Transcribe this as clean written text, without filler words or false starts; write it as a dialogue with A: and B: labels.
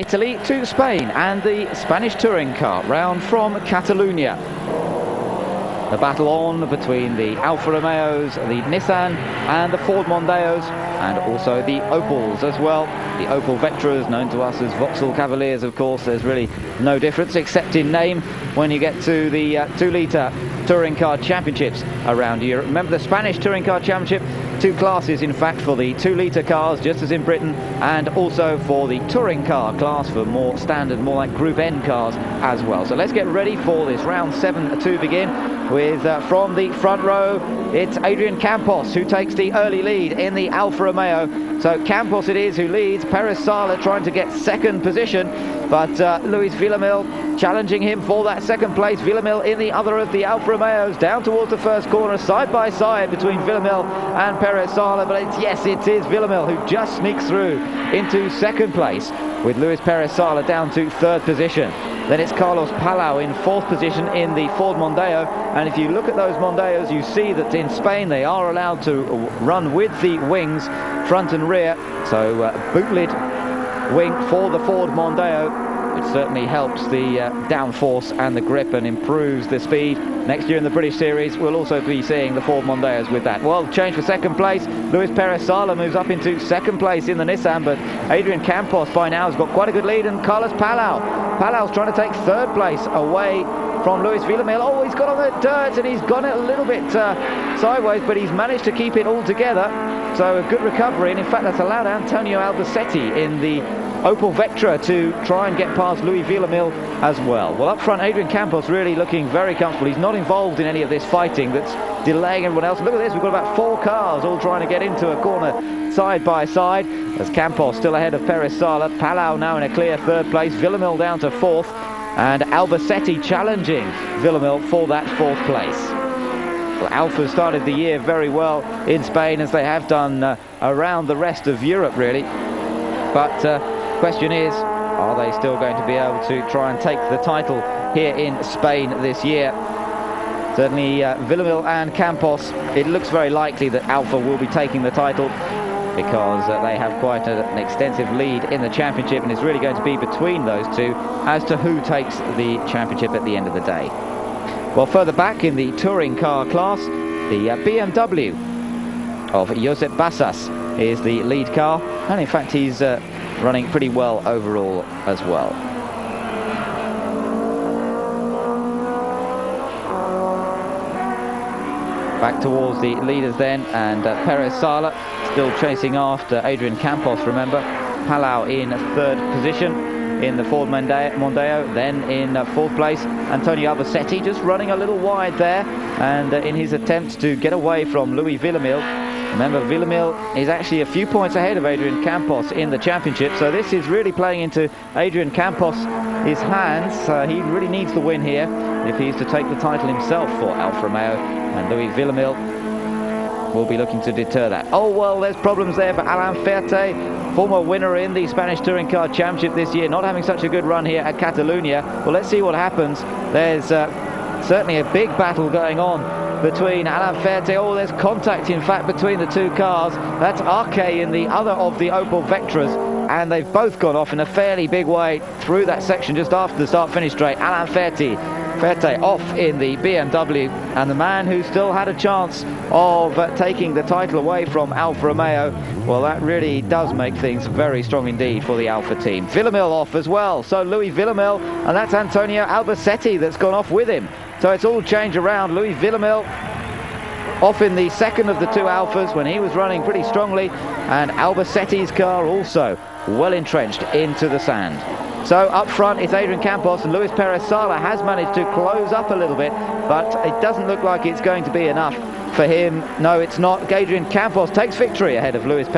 A: Italy to Spain and the Spanish touring car round from Catalunya. The battle on between the Alfa Romeos, the Nissan and the Ford Mondeos, and also the Opels as well. The Opel Vectras, known to us as Vauxhall Cavaliers, of course. There's really no difference except in name when you get to the 2-litre touring car championships around Europe. Remember, the Spanish touring car championship, two classes in fact for the 2-litre cars, just as in Britain, and also for the touring car class for more standard, more like Group N cars as well. So let's get ready for this round 7 to begin. With from the front row, it's Adrian Campos who takes the early lead in the Alfa Romeo. So Campos it is who leads. Perez Sala trying to get second position, but Luis Villamil challenging him for that second place. Villamil in the other of the Alfa Romeos, down towards the first corner, side by side between Villamil and Perez Sala. But it is Villamil who just sneaks through into second place, with Luis Perez Sala down to third position. Then it's Carlos Palau in fourth position in the Ford Mondeo. And if you look at those Mondeos, you see that in Spain they are allowed to run with the wings front and rear. So boot-lid wing for the Ford Mondeo, which certainly helps the downforce and the grip and improves the speed. Next year in the British Series, we'll also be seeing the Ford Mondeos with that. Well, change for second place. Luis Perez Sala moves up into second place in the Nissan, but Adrian Campos by now has got quite a good lead, and Carlos Palau's trying to take third place away from Luis Villamil. Oh, he's got on the dirt and he's gone it a little bit sideways, but he's managed to keep it all together. So a good recovery, and in fact that's allowed Antonio Albacete in the Opel Vectra to try and get past Luis Villamil as well. Well, up front, Adrian Campos really looking very comfortable. He's not involved in any of this fighting that's delaying everyone else. Look at this, we've got about 4 cars all trying to get into a corner side by side, as Campos still ahead of Perez Sala. Palau now in a clear third place, Villamil down to fourth, and Albacete challenging Villamil for that fourth place. Well, Alfa started the year very well in Spain, as they have done around the rest of Europe really, but question is, are they still going to be able to try and take the title here in Spain this year? Certainly Villamil and Campos, it looks very likely that Alfa will be taking the title, because they have quite an extensive lead in the championship, and it's really going to be between those two as to who takes the championship at the end of the day. Well, further back in the touring car class, the BMW of Josep Bassas is the lead car, and in fact he's running pretty well overall as well. Back towards the leaders then, and Perez Sala still chasing after Adrian Campos, remember. Palau in third position in the Ford Mondeo, then in fourth place Antonio Albacete, just running a little wide there, and in his attempts to get away from Luis Villamil. Remember, Villamil is actually a few points ahead of Adrian Campos in the championship, so this is really playing into Adrian Campos' hands. He really needs the win here if he's to take the title himself for Alfa Romeo, and Luis Villamil will be looking to deter that. Oh well, there's problems there for Alain Ferte, former winner in the Spanish Touring Car Championship this year, not having such a good run here at Catalunya. Well, let's see what happens. There's certainly a big battle going on between Alain Ferte. Oh, there's contact in fact between the two cars. That's Arque in the other of the Opel Vectras, and they've both gone off in a fairly big way through that section just after the start-finish straight. Alain Ferte off in the BMW, and the man who still had a chance of taking the title away from Alfa Romeo, well, that really does make things very strong indeed for the Alfa team. Villamil off as well, so Luis Villamil, and that's Antonio Albacete that's gone off with him. So it's all changed around. Luis Villamil off in the second of the two Alfas when he was running pretty strongly, and Albacete's car also well entrenched into the sand. So up front it's Adrian Campos, and Luis Perez Sala has managed to close up a little bit, but it doesn't look like it's going to be enough for him. No, it's not. Adrian Campos takes victory ahead of Luis Perez.